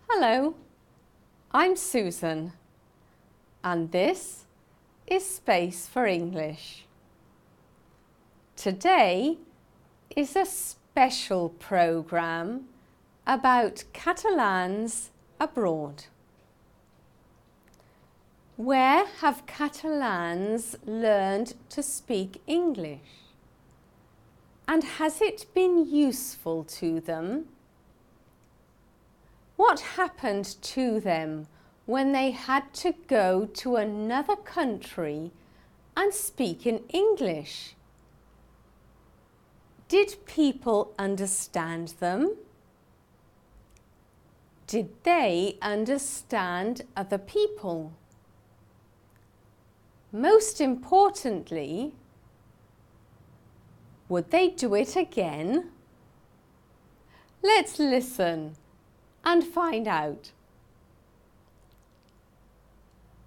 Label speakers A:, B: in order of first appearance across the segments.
A: Hello, I'm Susan, and this is Space for English. Today is a special programme about Catalans abroad. Where have Catalans learned to speak English? And has it been useful to them? What happened to them when they had to go to another country and speak in English? Did people understand them? Did they understand other people? Most importantly, would they do it again? Let's listen and find out.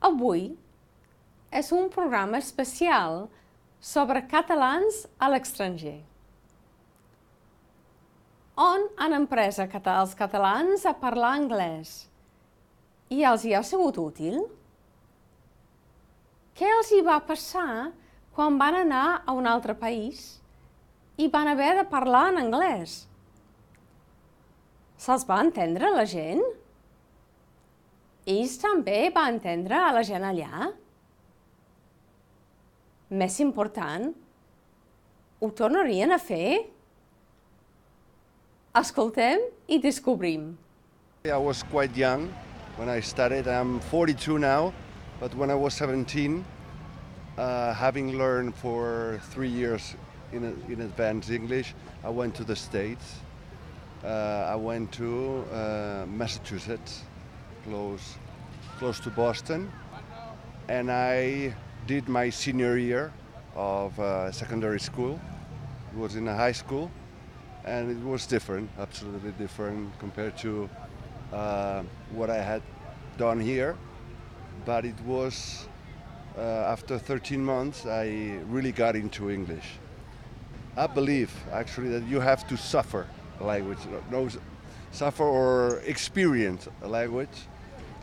A: Avui és un programa especial sobre catalans a l'estranger, on han après els catalans a parlar anglès i els hi ha sigut útil? Què els hi va passar quan van anar a un altre país i van haver de parlar en anglès? Se'ls va entendre la gent? Ells també van entendre a la gent allà? Més important, ho tornarien a fer? Escoltem i descobrim.
B: I was quite young when I started. I'm 42 now, but when I was 17, having learned for 3 years in advanced English, I went to the States. I went to Massachusetts, close to Boston, and I did my senior year of secondary school. It was in a high school, and it was different, absolutely different compared to what I had done here. But it was, after 13 months, I really got into English. I believe, actually, that you have to suffer a language, suffer or experience a language,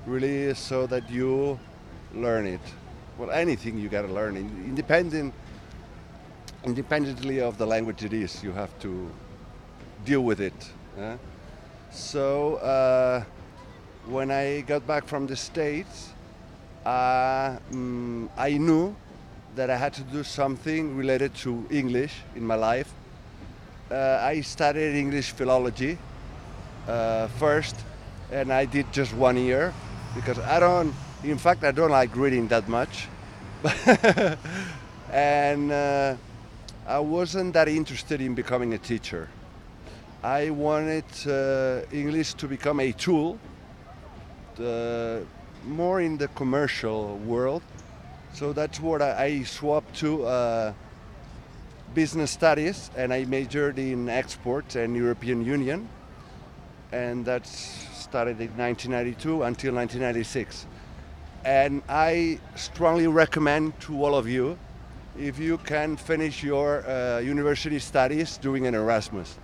B: really, so that you learn it. Well, anything you gotta learn, independently of the language it is, you have to deal with it. So when I got back from the States, I knew that I had to do something related to English in my life. I studied English philology first, and I did just 1 year because I don't like reading that much. And I wasn't that interested in becoming a teacher. I wanted English to become a tool, more in the commercial world. So that's what I swapped to business studies, and I majored in exports and European Union, and that started in 1992 until 1996. And I strongly recommend to all of you, if you can finish your university studies doing an Erasmus.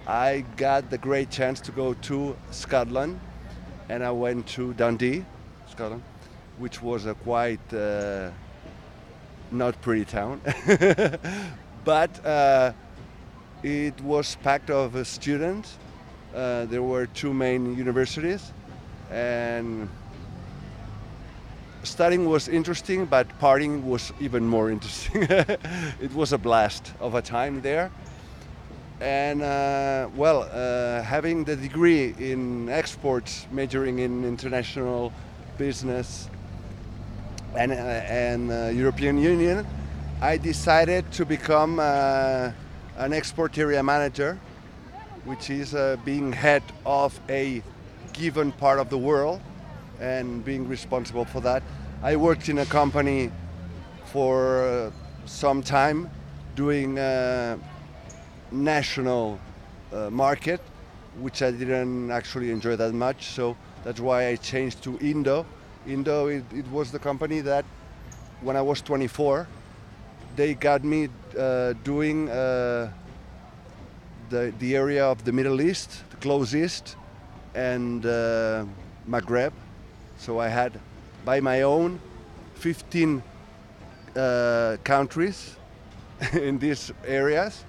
B: I got the great chance to go to Scotland, and I went to Dundee, Scotland, which was a quite not pretty town. But it was packed of students. There were 2 main universities, and studying was interesting, but partying was even more interesting. It was a blast of a time there. And having the degree in exports, majoring in international business and European Union, I decided to become an export area manager, which is being head of a given part of the world. and being responsible for that. I worked in a company for some time doing national market, which I didn't actually enjoy that much. So that's why I changed to Indo. Indo, it was the company that when I was 24, they got me doing the area of the Middle East, the Close East, and Maghreb. So I had, by my own, 15 countries in these areas,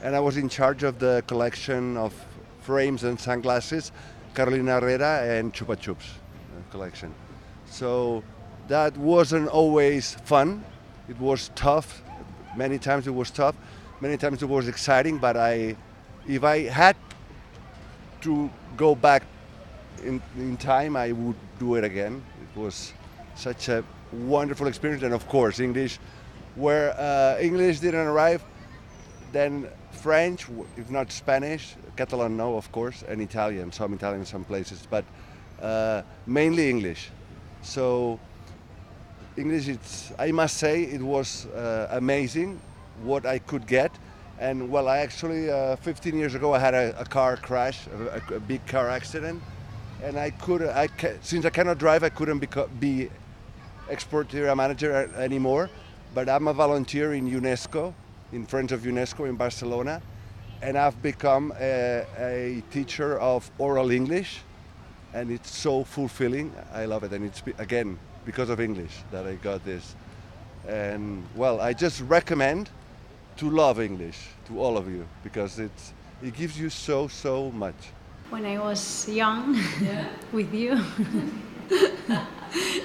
B: and I was in charge of the collection of frames and sunglasses, Carolina Herrera and Chupa Chups collection. So that wasn't always fun. It was tough. Many times it was tough. Many times it was exciting. But if I had to go back in time, I would do it again. It was such a wonderful experience, and of course English. Where English didn't arrive, then French, if not Spanish, Catalan, no, of course, and Italian, some places, but mainly English. So English, I must say, it was amazing what I could get. And well, I actually, 15 years ago, I had a car crash, a big car accident, and since I cannot drive, I couldn't be export area manager anymore. But I'm a volunteer in UNESCO, in Friends of UNESCO in Barcelona, and I've become a teacher of oral English, and it's so fulfilling. I love it, and it's again because of English that I got this. And well, I just recommend to love English to all of you because it gives you so much.
C: When I was young, with you,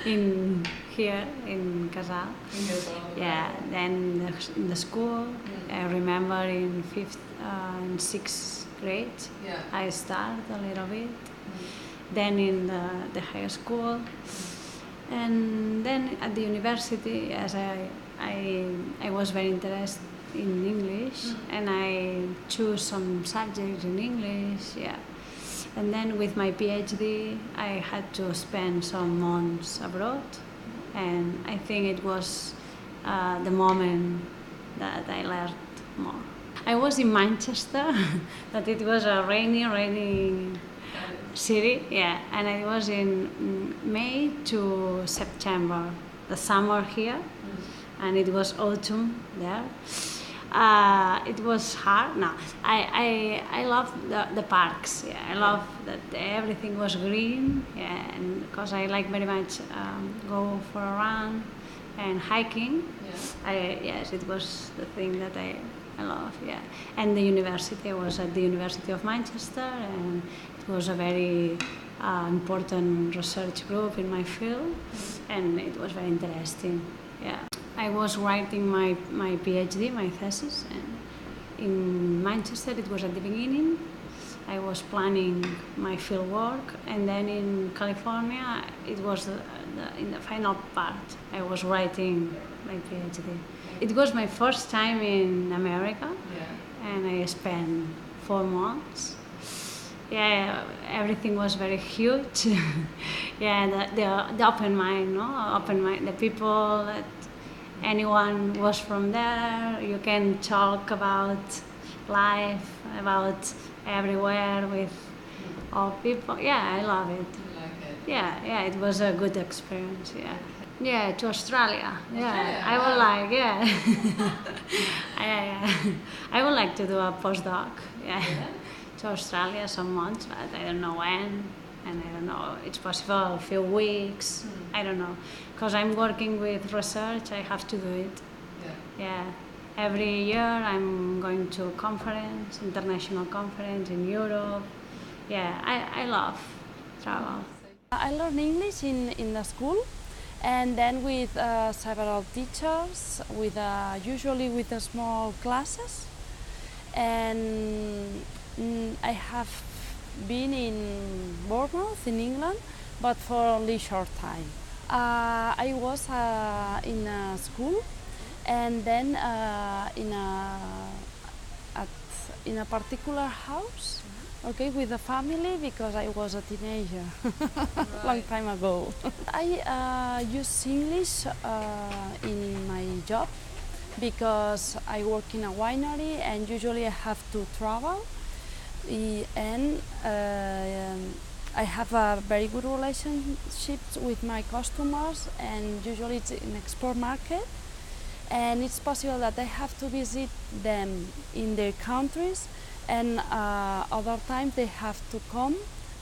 C: in here in Casal. Yeah, then in the school, I remember in 5th and 6th grade, I started a little bit. Then in the high school, and then at the university, as I was very interested in English, and I chose some subjects in English. Yeah. And then with my PhD, I had to spend some months abroad, and I think it was the moment that I learned more. I was in Manchester, but it was a rainy city, yeah, and it was in May to September, the summer here, and it was autumn there. It was hard. No, I love the parks. Yeah, I love that everything was green. Yeah, and because I like very much go for a run and hiking. Yeah. Yes, it was the thing that I love. Yeah, and the university, I was at the University of Manchester, and it was a very important research group in my field, and it was very interesting. Yeah. I was writing my PhD, my thesis, and in Manchester it was at the beginning. I was planning my field work, and then in California it was in the final part. I was writing my PhD. It was my first time in America, and I spent 4 months. Yeah, everything was very huge. Yeah, the open mind, the people. Anyone was from there. You can talk about life, about everywhere with all people. Yeah, I love it.
D: You like it?
C: Yeah, it was a good experience. Yeah, to Australia. Yeah, I would like. Yeah, I would like to do a postdoc. Yeah, to Australia some months, but I don't know when, and I don't know. It's possible a few weeks. I don't know. Because I'm working with research, I have to do it. Yeah. Every year I'm going to a conference, international conference in Europe. Yeah, I love travel.
E: I learned English in the school, and then with several teachers, usually with the small classes. And I have been in Bournemouth in England, but for only short time. I was in a school, and then in a particular house okay, with the family because I was a teenager, long time ago. I use English in my job because I work in a winery and usually I have to travel. And I have a very good relationship with my customers, and usually it's in export market. And it's possible that I have to visit them in their countries, and other times they have to come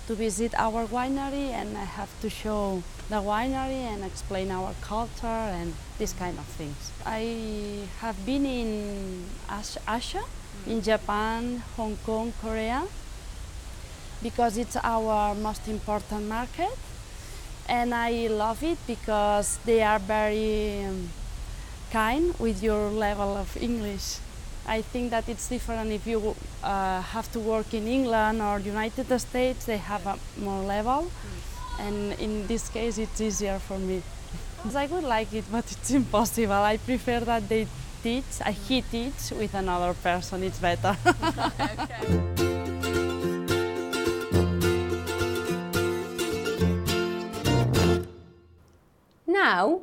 E: to visit our winery, and I have to show the winery and explain our culture and these kind of things. I have been in Asia, in Japan, Hong Kong, Korea, because it's our most important market, and I love it because they are very kind with your level of English. I think that it's different if you have to work in England or United States, they have a more level, and in this case it's easier for me. I would like it, but it's impossible. I prefer that they teach, he teach with another person, it's better.
A: Now,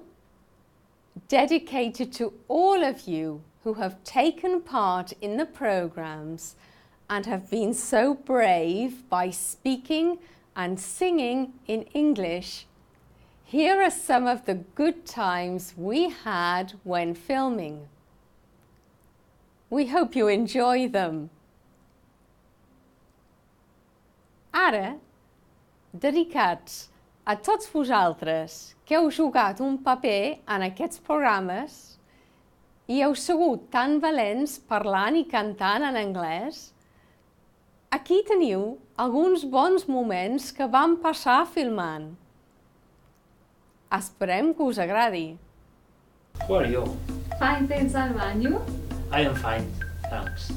A: dedicated to all of you who have taken part in the programs and have been so brave by speaking and singing in English, here are some of the good times we had when filming. We hope you enjoy them. Ara, dedicats a tots vosaltres que heu jugat un paper en aquests programes i heu sigut tan valents parlant i cantant en anglès, aquí teniu alguns bons moments que vam passar filmant. Esperem que us agradi.
D: Who are you?
F: Fine, thanks, Alba. And you?
D: I am fine, thanks.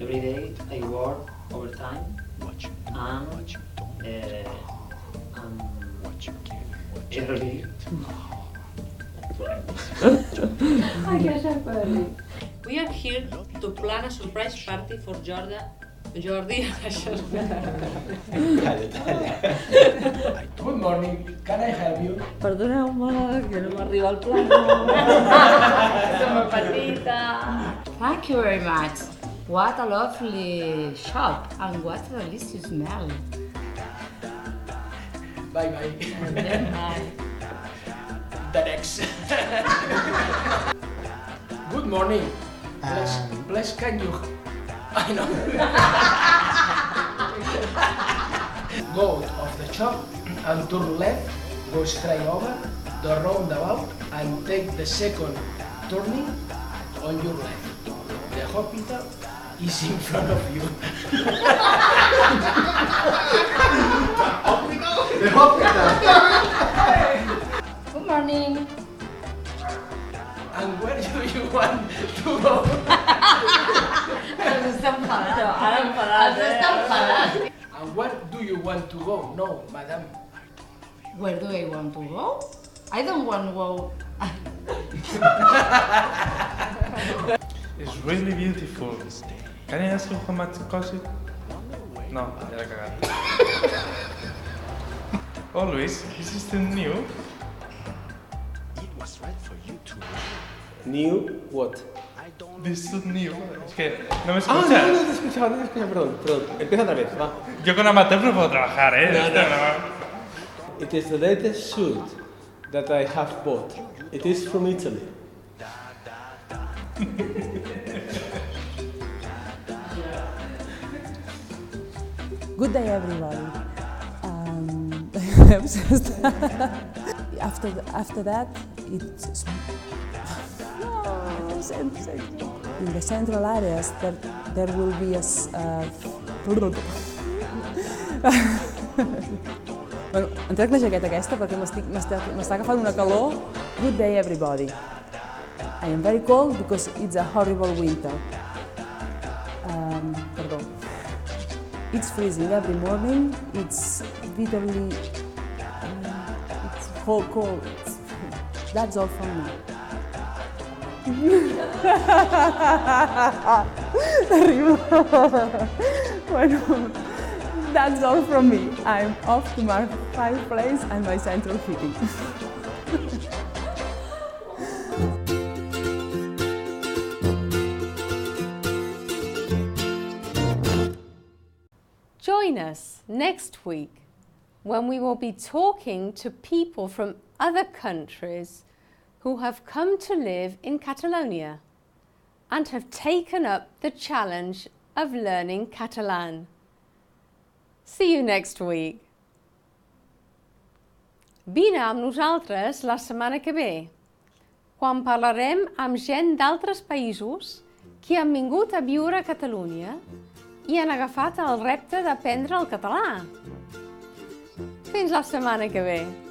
D: Every day I work overtime and early.
F: I guess I'm early.
G: We are here to plan a surprise party for Jordi.
H: Good morning, can I help you?
G: Perdoneu-me, que no m'arriba el plano.
F: Som a petita.
I: Thank you very much. What a lovely shop and what a delicious smell.
H: Bye bye.
I: Bye.
H: The next. Good morning. Please can you... I know. Go out of the shop and turn left, go straight over the roundabout and take the second turning on your left. The hospital is in front of you.
B: The hospital!
I: Good morning.
H: And where do you want to go? And where do you want to go? No, madam.
I: Where do I want to go? I don't want to go.
J: It's really beautiful. Can I ask you how much it cost it? No, ya la cagaste. Oh, Luis, is this still new?
K: New what?
J: This is new. Es que no me escuchas. Ah,
K: no te he escuchado, perdón. Empieza otra vez, va.
J: Yo con amateur no puedo trabajar, ¿eh?
K: No. It is the latest suit that I have bought. It is from Italy.
L: Good day, everybody. After that, it's in the central areas there will be a bueno, em trec la jaqueta aquesta perquè m'està agafant una calor. Good day, everybody. I am very cold because it's a horrible winter. Pardon. It's freezing every morning. It's literally it's cold. That's all from me. Bueno, that's all from me. I'm off to my fireplace and my central heating.
A: Join us next week when we will be talking to people from other countries who have come to live in Catalonia and have taken up the challenge of learning Catalan. See you next week. Vine amb nosaltres la setmana que ve, quan parlarem amb gent d'altres països que han vingut a viure a Catalunya i han agafat el repte d'aprendre el català. Fins la setmana que ve.